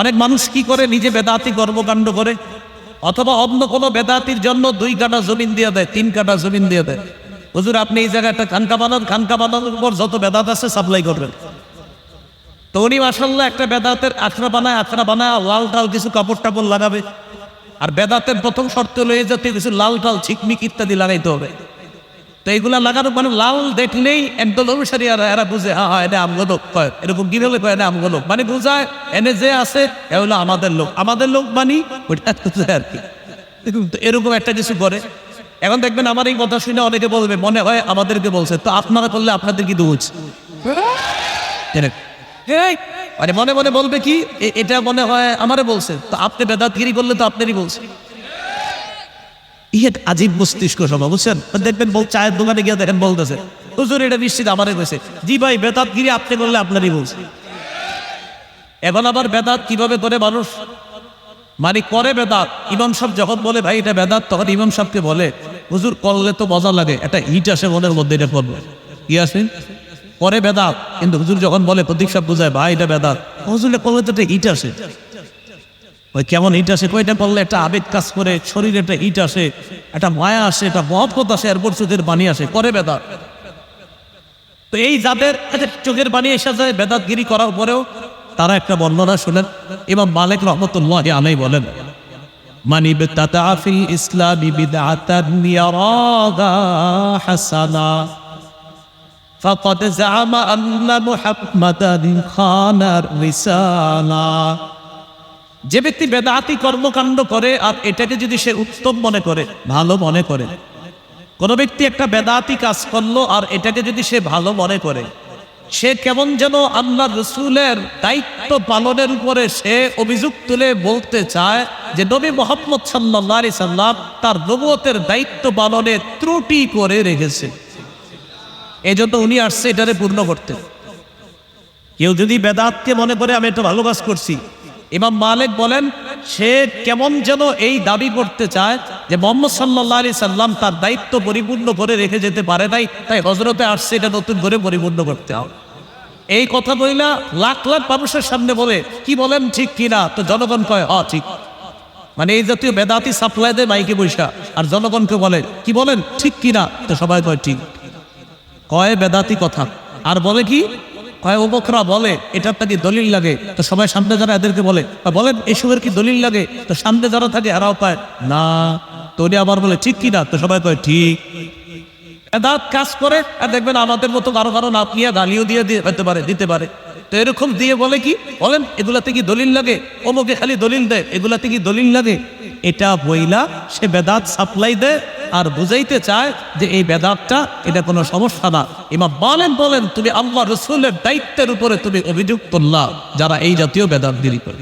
অনেক মানুষ কি করে, নিজে বেদাতি কর্মকাণ্ড করে, অথবা অন্য কোনো বেদাতির জন্য 2 কাঠা জমিন দিয়ে দেয়, 3 কাঠা জমিন দিয়ে দেয়। হুজুর আপনি এই জায়গায় একটা খানকা বানান, খানকা বানানোর উপর যত বেদাত আছে সাপ্লাই করবেন। তো উনি মাশাআল্লাহ একটা বেদাতের আখড়া বানায় লাল টাল কিছু কাপড় টাপড় লাগাবে। আর বেদাতের প্রথম শর্ত লয়ে যাতে কিছু লাল টাল ঝিকমিক ইত্যাদি লাগাইতে হবে। তো এইগুলা লাগানো মানে লাল দেখলেই একদল অনুসারী এরা বুঝে, হ্যাঁ এটা আমগো লোক কয়, এরকম কি বলে কয়, এটা আমগো লোক মানে বুঝায় এনে যে আছে এ হলো আমাদের লোক মানি ওইটা আর কি। তো এরকম একটা কিছু করে। এখন দেখবেন আমার এই কথা শুনে অনেকে বলবে মনে হয় আমাদেরকে বলছে, তো আপনারা করলে আপনাদের কি দোষ? আরে মনে মনে বলবে কি, এটা মনে হয় আমারে বলছে, তো আপনি বেদাতগিরি করলে তো আপনারই বলছে। ইয়ে আজীব মস্তিষ্ক সভা, বুঝছেন? দেখবেন চায়ের দোকানে গিয়ে দেখেন বলতেছে, হুজুর এটা নিশ্চিত আমারে কইছে। জি ভাই, বেদাতগিরি আপনি করলে আপনারই বলছে। এখন আবার বেদাত কিভাবে করে মানুষ মানে করে বেদাত, ইমাম সাহেব যখন বলে ভাই এটা বেদাত, তখন ইমাম সাহেবকে বলে হুজুর করলে তো মজা লাগে, একটা হিট আসে মনের মধ্যে, এটা করবো কি আছে করে বেদাত। কিন্তু হুজুর যখন বলে প্রতীক সাহেব বুঝায় ভাই এটা বেদাত, হুজুর করলে তো একটা হিট আসে। ওই কেমন হিট আসে, কয়টা করলে একটা আবেগ কাজ করে, শরীরে একটা হিট আসে, একটা মায়া আসে, একটা মহব্বত আসে, এরপর চোখের পানি আসে, করে বেদাত। তো এই যাদের চোখের পানি এসে যায় বেদাতগিরি করার পরেও, তারা একটা বর্ণনা শুনেন। ইমাম মালিক রাহমাতুল্লাহি আলাইহি বলেন, মান ইবতাদা ফিল ইসলামি বিদআতান ইয়ারাহা হাসানা ফাকাদ জাআমা আন্না মুহাম্মাদান খানা রিসালা। যে ব্যক্তি বেদাতি কর্মকাণ্ড করে আর এটাকে যদি সে উত্তম মনে করে, ভালো মনে করে, কোন ব্যক্তি একটা বেদাতি কাজ করলো আর এটাকে যদি সে ভালো মনে করে, সে কেমন যেন আল্লাহ রসুলের দায়িত্ব পালনের উপরে সে অভিযোগ তুলে বলতে চায় যে নবী মুহাম্মদ সাল্লাল্লাহু আলাইহি সাল্লাম তার নবুয়তের দায়িত্ব পালনে ত্রুটি করে রেখেছে, এই জন্য উনি আসছে এটারে পূর্ণ করতে। কেউ যদি বেদাতকে মনে করে আমি একটা ভালো কাজ করছি, ইমাম মালিক বলেন সে কেমন যেন এই দাবি করতে চায় যে মুহাম্মদ সাল্লাল্লাহু আলাইহি সাল্লাম তার দায়িত্ব পরিপূর্ণ করে রেখে যেতে পারে নাই, তাই হযরতে আসছে এটা নতুন করে পরিপূর্ণ করতে হবে। এই কথা বইলা লাখ লাখ মানুষের সামনে বলে কি বলেন ঠিক কিনা, তো জনগণ কয় ঠিক। মানে এই জাতীয় বেদাতি সাপ্লাই দেয় মাইকে বৈশা, আর জনগণকে বলে কি বলেন ঠিক কিনা, তো সবাই কয় ঠিক। কয় বেদাতি কথা, আর বলে কি কয় অমুকরা বলে এটার নাকি দলিল লাগে, তো সবাই সামনে যারা এদেরকে বলে বলেন এসবের কি দলিল লাগে, তো সামনে যারা থাকে এরাও পায় না, তো উনি আবার বলে ঠিক কিনা, তো সবাই কয় ঠিক। বেদাত কাজ করে আর দেখবেন আমাদের মতো কারো কারো নাপ নিয়ে গালিও দিয়ে দিতে পারে। তো এরকম দিয়ে বলে কি বলেন এগুলাতে কি দলিল লাগে, অমুকে খালি দলিল দেয়, এগুলাতে কি দলিল লাগে, এটা বইলা সে বেদাত সাপ্লাই দেয় আর বুঝাইতে চায় যে এই বেদাতটা এটা কোনো সমস্যা না। ইমাম বলেন তুমি আল্লাহ রসুলের দায়িত্বের উপরে তুমি অভিযুক্ত না যারা এই জাতীয় বেদাতগিরি করে।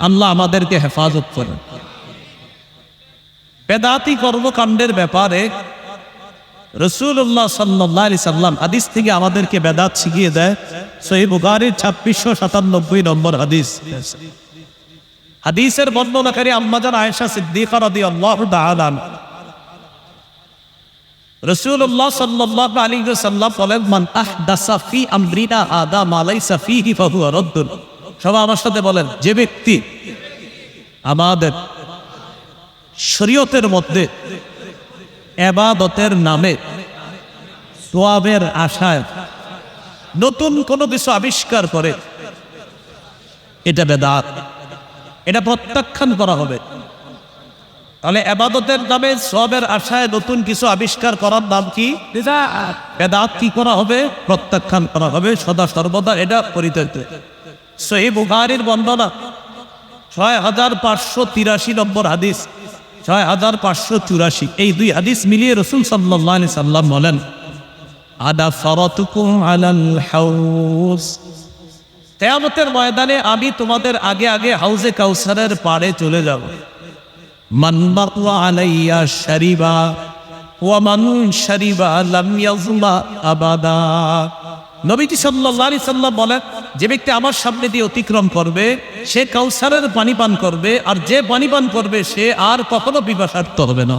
আল্লাহ আমাদেরকে হেফাজত করেন। বেদাতি কর্মকাণ্ডের ব্যাপারে রাসূলুল্লাহ সাল্লাল্লাহু আলাইহি সাল্লাম হাদিস থেকে আমাদেরকে বেদাত শিখিয়ে দেয়। সহিহ বুখারীর 2697 নম্বর হাদিস। হাদিসের বর্ণনাকারী আম্মা জান আয়েশা সিদ্দিকা রাদিয়াল্লাহু তাআলা আনহা, রাসূলুল্লাহ সাল্লাল্লাহু আলাইহি ওয়াসাল্লাম বলেন মান আহদাসা ফি আমরিনা হাদা মা লাইসা ফিহি ফাহুয়া রাদ্দুন। সবাই আমার সাথে বলেন, যে ব্যক্তি আমাদের শরীয়তের মধ্যে ইবাদতের নামে সওয়াবের আশায় নতুন কোনো কিছু আবিষ্কার করে, এটা বেদাত, এটা প্রত্যাখ্যান করা হবে। তাহলে ইবাদতের নামে সওয়াবের আশায় নতুন কিছু আবিষ্কার করার নাম কি? বেদাত। কি করা হবে? প্রত্যাখ্যান করা হবে সদা সর্বদা, এটা পরিত্যাজ্য। সহিহ বুখারীর বর্ণনা 6583 নম্বর হাদিস, 6584। এই দুই হাদিস মিলিয়ে রাসূল সাল্লাল্লাহু আলাইহি সাল্লাম বলেন আদা ফারাতুকুম আলাল হাউজ, কিয়ামতের ময়দানে আমি তোমাদের আগে আগে হাউজে কাউসারের পাড়ে চলে যাব। মান মাররা আলাইয়া শারিবা ওয়া মান শারিবা লাম ইয়াজমা আবাদা। নবীজি সাল্লাল্লাহু আলাইহি সাল্লাম বলেন, যে ব্যক্তি আমার সামনে দিয়ে অতিক্রম করবে সে কাউসারের পানি পান করবে, আর যে পানি পান করবে সে আর কখনো পিপাসার্ত হবে না।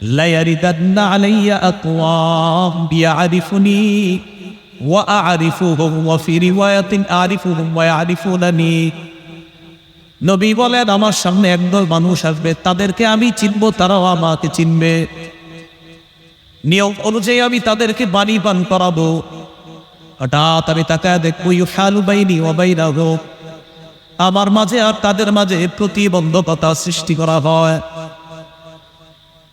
লা ইয়ারিদান্না আলাইয়া আকওয়াম বিয়ারিফুনি ওয়া আরিফুহুম ওয়া ফি রিওয়ায়াতিন আরিফুহুম ওয়া ইয়ারিফুনানি। নবী বলেন আমার সামনে একদল মানুষ আসবে, তাদেরকে আমি চিনব, তারাও আমাকে চিনবে। নিয়ম অনুযায়ী আমি তাদেরকে পানি পান করাবো। হঠাৎ আমি তাকায় দেখবো ইউহালু বাইনি ওয়া বাইনাহুম, আমার মাঝে আর তাদের মাঝে প্রতিবন্ধকতা সৃষ্টি করা হয়।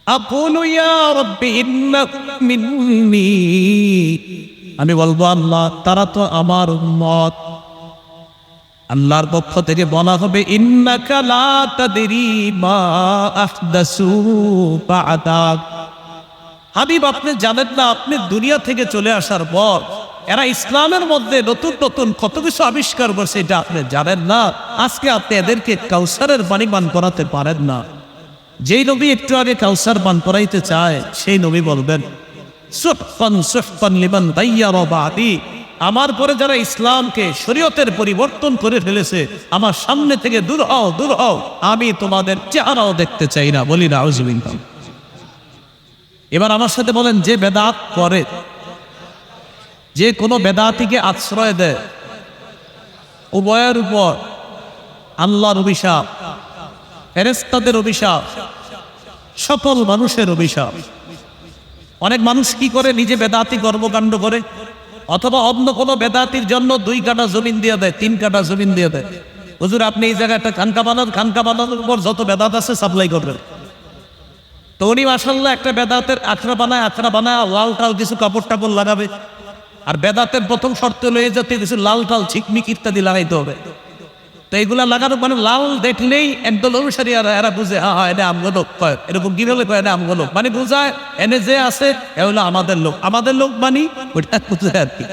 আকুলু ইয়া রাব্বি ইন্নাকুম মিন্নি, আমি বলবো আল্লাহ তারা তো আমার উম্মত। আল্লাহর পক্ষ থেকে বলা হবে ইন্নাকা লা তাদরি মা আহদাসু বা'দাক, হাবিব আপনি জানেন না, আপনি দুনিয়া থেকে চলে আসার পর এরা ইসলামের মধ্যে নতুন নতুন কত কিছু আবিষ্কার করছে, এটা আপনি জানেন না। আজকে আপনি এদেরকে কাউসারের পানি পান করাতে পারেন না। যেই নবী একটু আগে কাউসার পান করাইতে চায় সেই নবী বলবেন সুহকান সুহকান লিমান গায়্যারা বা'দি, আমার পরে যারা ইসলামকে শরীয়তের পরিবর্তন করে ফেলেছে আমার সামনে থেকে দূর হও, দূর হও, আমি তোমাদের চেহারাও দেখতে চাই না। বলি না আউযুবিল্লাহ। এবার আমার সাথে বলেন, যে বেদাত করে, যে কোনো বেদাতিকে আশ্রয় দেয়, উভয়ের উপর আল্লাহর অভিশাপ, ফেরেশতাদের অভিশাপ, সকল মানুষের অভিশাপ। অনেক মানুষ কি করে, নিজে বেদাতি কর্মকাণ্ড করে, অথবা অন্য কোনো বেদাতির জন্য 2 কাঠা জমিন দিয়ে দেয়, 3 কাঠা জমিন দিয়ে দেয়। হুজুর আপনি এই জায়গায় একটা খানকা বানান, খানকা বানানোর উপর যত বেদাত আছে সাপ্লাই করবেন। তো উনি মাশাআল্লাহ একটা বেদাতের আখড়া বানায় লাল টাল কিছু কাপড় টাপড় লাগাবে। আর বেদাতের প্রথম শর্ত লয়ে যেতে কিছু লাল টাল ঝিকমিক ইত্যাদি লাগাইতে হবে। তো এইগুলা লাগানো মানে লাল দেখলেই একদল অনুসারী এরা বুঝে হ্যাঁ এটা আমগো লোক, কয় এরকম কিভাবে কয় এটা আমগো লোক, মানে বুঝায় এনে যে আছে এ হলো আমাদের লোক, আমাদের লোক মানে ওইটা বুঝায় আর কি।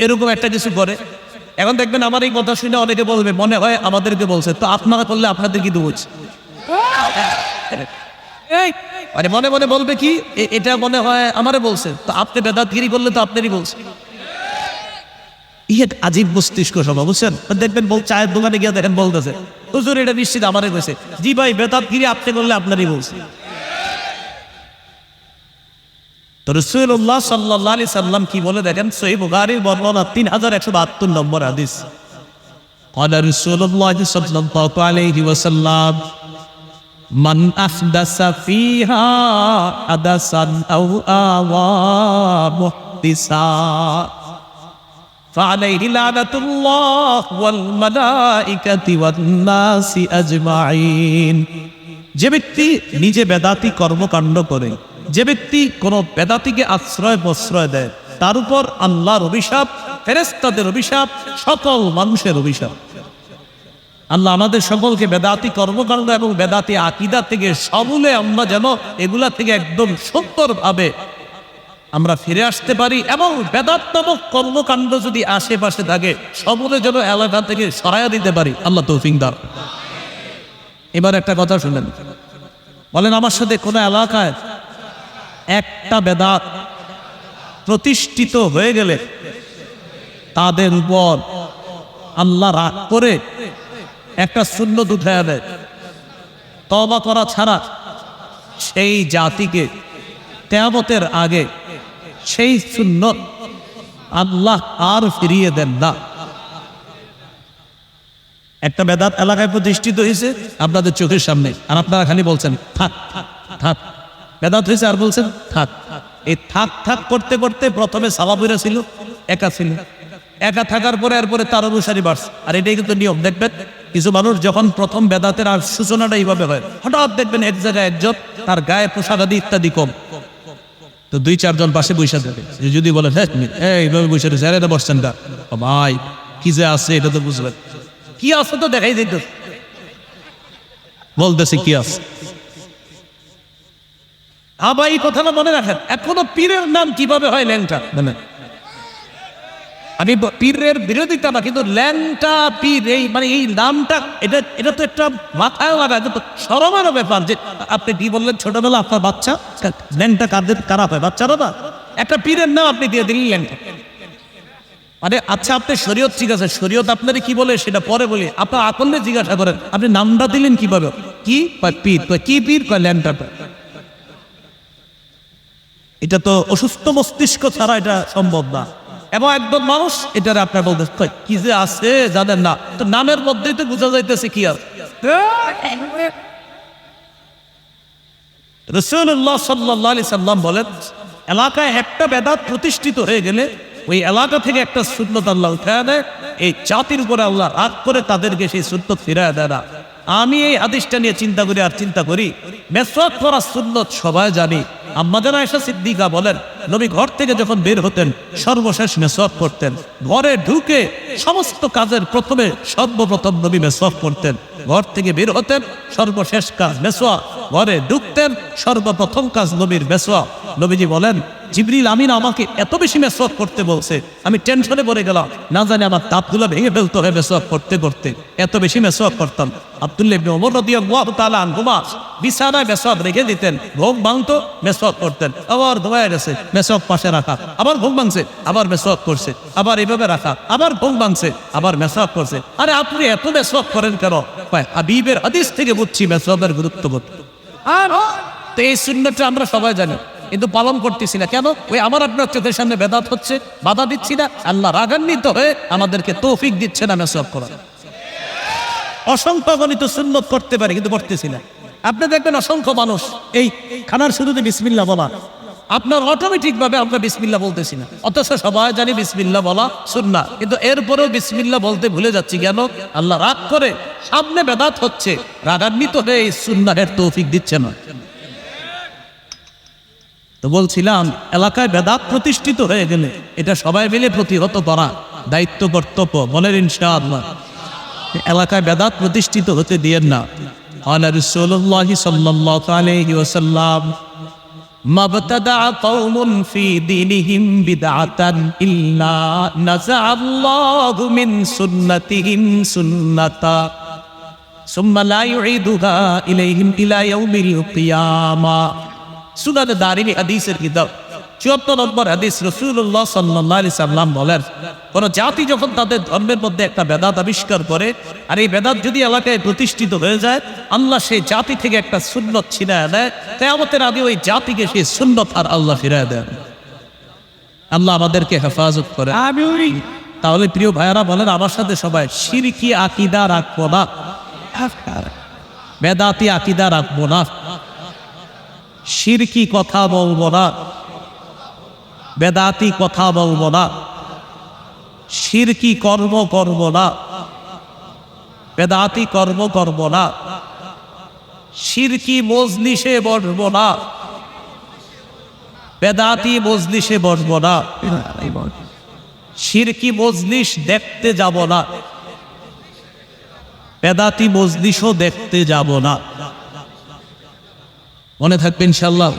এরকম একটা কিছু করে। এখন দেখবেন আমার এই কথা শুনে অনেকে বলবে মনে হয় আমাদেরকে বলছে, তো আপনারা করলে আপনাদের কি দোষ? আরে মনে মনে বলবে কি এটা মনে হয় আমারে বলছে, তো আপনি বেদাতগিরি করলে তো আপনারই বলছে। ইয়ে আজীব মস্তিষ্ক সভা, বুঝছেন? দেখবেন চায়ের দোকানে গিয়ে দেখেন বলতেছে হুজুর এটা নিশ্চিত আমারে কইছে। জি ভাই, বেদাতগিরি আপনি করলে আপনারই বলছে। তো রাসূলুল্লাহ সাল্লাল্লাহু আলাইহি সাল্লাম কি বলে দেখেন, সহিহ বুখারীর বর্ণনা 3172 নম্বর হাদিস। ক্বালা রাসূলুল্লাহ সাল্লাল্লাহু আলাইহি ওয়াসাল্লাম মান আহদাসা ফিহা হাদাসান আও আওয়া মুহদিসা ফাআলাইহি লানাতুল্লাহ ওয়াল মালাইকাতি ওয়ান নাসি আজমাইন। যে ব্যক্তি নিজে বেদাতি কর্মকাণ্ড করে, যে ব্যক্তি কোনো বেদাতিকে আশ্রয় প্রশ্রয় দেয়, তার উপর আল্লাহর অভিশাপ, ফেরেশতাদের অভিশাপ, সকল মানুষের অভিশাপ। আল্লাহ আমাদের সকলকে বেদাতি কর্মকাণ্ড এবং বেদাতি আকীদা থেকে সমূলে আমরা যেন এগুলা থেকে একদম সুন্দরভাবে আমরা ফিরে আসতে পারি, এবং বেদাত নামক কর্মকাণ্ড যদি আশেপাশে থাকে সমূলে যেন এলাকা থেকে সরাইয়া দিতে পারি। আল্লাহ তৌফিক দান। এবার একটা কথা শুনেন, বলেন আমার সাথে কোন এলাকায় একটা বেদাত প্রতিষ্ঠিত হয়ে গেলে তাদের উপর আল্লাহ রাগ করে একটা সুন্নত উঠায়া দেয়, তওবা করা ছাড়া সেই জাতিকে কিয়ামতের আগে সেই সুন্নত আল্লাহ আর ফিরিয়ে দেন না। একটা বেদাত এলাকায় প্রতিষ্ঠিত হয়েছে আপনাদের চোখের সামনে, আর আপনারা খালি বলছেন থাক থাক, বেদাত হয়েছে আর বলছেন থাক। এই থাক থাক করতে করতে প্রথমে সাহাবীরা ছিল, একা ছিল, একা থাকার পরে এরপরে তার অনুসারী বাড়ছে। আর এটাই কিন্তু নিয়ম। দেখবেন কিছু মানুষ যখন প্রথম বেদাতের আর সূচনাটা এইভাবে হয়, হঠাৎ দেখবেন এক জায়গায় একজন তার গায়ে পোশাক আদি ইত্যাদি কম, তো 2-4 জন পাশে বসে থাকে। যদি বলে হ্যাঁ এইভাবে বসে রয়েছে, আরে এটা বসছেন না ভাই, কি যে আছে এটা তো বুঝবেন, কি আছে তো দেখাই দিত, বলতেছে কি আছে। হ্যাঁ ভাই, এই কথাটা মনে রাখেন, এখনো পীরের নাম কিভাবে হয় ল্যাংটা। আমি পীরের বিরোধিতা না, কিন্তু ল্যাংটা পীর এই মানে এই নামটা এটা তো একটা মাথায় লাগা, কিন্তু শরমের ব্যাপার। যে আপনি কি বললেন ছোটবেলা আপনার বাচ্চা ল্যাংটা কাদের খারাপ হয়, বাচ্চারা না, একটা পীরের নাম আপনি দিয়ে দিলেন ল্যাংটা। মানে আচ্ছা আপনি শরীয়ত ঠিক আছে, শরীয়ত আপনার কি বলে সেটা পরে বলি, আপনার আকলে জিজ্ঞাসা করেন আপনি নামটা দিলেন কিভাবে, কি পীর, কি পীর, ল্যাংটা। এটা তো অসুস্থ মস্তিষ্ক ছাড়া এটা সম্ভব না। এবং একদম মানুষ এটারে আপনার বলতে কি যে আছে জানেন না, তো নামের মধ্যেই তো বোঝা যাইতেছে কি আর। রাসূলুল্লাহ সাল্লাল্লাহু আলাইহি সাল্লাম বলেন, এলাকায় একটা বেদাত প্রতিষ্ঠিত হয়ে গেলে ওই এলাকা থেকে একটা সুন্নত আল্লাহ উঠায় দেয়, এই জাতির উপরে আল্লাহ রাগ করে তাদেরকে সেই সুন্নত ফিরায় দেয় না। আমি এই হাদিসটা নিয়ে চিন্তা করি মেসওয়াক করা সুন্নত সবাই জানি। আম্মাজান আয়েশা সিদ্দিকা বলেন, নবী ঘর থেকে যখন বের হতেন সর্বশেষ মেসওয়াক করতেন। ঘরে ঢুকে সমস্ত কাজের সর্বপ্রথম নবী মেসওয়াক করতেন। ঘর থেকে বের হতেন সর্বশেষ কাজ মেসওয়াক, ঘরে ঢুকতেন সর্বপ্রথম কাজ নবীর মেসওয়াক। নবীজি বলেন, জিবরিল আমিন আমাকে এত বেশি মেসওয়াক করতে বলছে, আমি টেনশনে পড়ে গেলাম, না জানি আমার দাঁতগুলো ভেঙে ফেলতে হবে মেসওয়াক করতে করতে, এত বেশি মেসওয়াক করতাম। আব্দুল্লাহ ইবনে ওমর রাদিয়াল্লাহু তাআলা আনহুমা বিছানায় মেসওয়াক রেখে দিতেন, ঘুম ভাঙতো মেসওয়াক করতেন, আবার ঘুমায় গেছে মেসওয়াক পাশে রাখা, আবার ঘুম ভাঙছে আবার মেসওয়াক করছে, আবার এইভাবে রাখা, আবার ঘুম ভাঙছে আবার মেসওয়াক করছে। আরে আপনি এত মেসওয়াক করেন কেন? হাবিবের হাদিস থেকে বুঝছি মেসওয়াকের গুরুত্ব। তো এই সুন্নতটা আমরা সবাই জানি, কিন্তু পালন করতেছি না কেন? ওই আমার আপনার চোখের সামনে বেদাত হচ্ছে, বাধা দিচ্ছি না, আল্লাহ রাগান্বিত হয়ে আমাদেরকে তৌফিক দিচ্ছে না মেসওয়াক করার। অসংখ্য গণিত সুন্নত করতে পারি কিন্তু করতেছি না। আপনি দেখবেন অসংখ্য মানুষ এই খানার শুরুতে বিসমিল্লাহ বলা, আপনার অটোমেটিক ভাবে আমরা বিসমিল্লাহ বলতেছি না, অথচ সবাই জানি বিসমিল্লাহ বলা সুন্নাহ, কিন্তু এরপরেও বিসমিল্লাহ বলতে ভুলে যাচ্ছি কেন? আল্লাহ রাগ করে সামনে বেদাত হচ্ছে, রাগান্বিত হয়ে এই সুন্নাহের তৌফিক দিচ্ছে না। তো বলছিলাম, এলাকায় বেদাত প্রতিষ্ঠিত হয়ে গেলে এটা সবাই মিলে প্রতিহত করা দায়িত্ব কর্তব্য, বলেন ইনশাআল্লাহ। এলাকায় বেদাত প্রতিষ্ঠিত হতে দিয়েন না। আলা রাসূলুল্লাহ সাল্লাল্লাহু আলাইহি ওয়াসাল্লাম, মাবতাদা কওমুন ফি দীনিহিম বিদআতান ইল্লা নাযাআল্লাহু মিন সুন্নাতিহিম সুন্নাতা সুম্মা লা ইউঈদুহা ইলাইহিম ইলা ইয়াউমিল কিয়ামাহ। সুনান দারিমি হাদিসের কিতাব ৭৪ নম্বর হাদিস। রাসূলুল্লাহ সাল্লাল্লাহু আলাইহি সাল্লাম বলেন, কোন জাতি যখন তাদের ধর্মের মধ্যে একটা বেদাত আবিষ্কার করে, আর এই বেদাত যদি এলাকায় প্রতিষ্ঠিত হয়ে যায়, আল্লাহ সেই জাতি থেকে একটা সুন্নত ছিনায় দেয়, কিয়ামতের আগে ওই জাতিকে সেই সুন্নত আর আল্লাহ ফিরায় দেন। আল্লাহ আমাদেরকে হেফাজত করে। তাহলে প্রিয় ভাইয়ারা বলেন আমার সাথে সবাই, শিরকি আকীদা রাখবো না, বেদাতি আকীদা রাখবো না, শিরকি কথা বলবো না, বেদাতি কথা বলবো না, শিরকি কর্ম করব না, বেদাতি কর্ম করব না, শিরকি মজলিসে বসব না, বেদাতি মজলিসে বসব না, শিরকি মজলিস দেখতে যাব না, বেদাতি মজলিসও দেখতে যাব না। মনে থাকবে ইনশাআল্লাহ।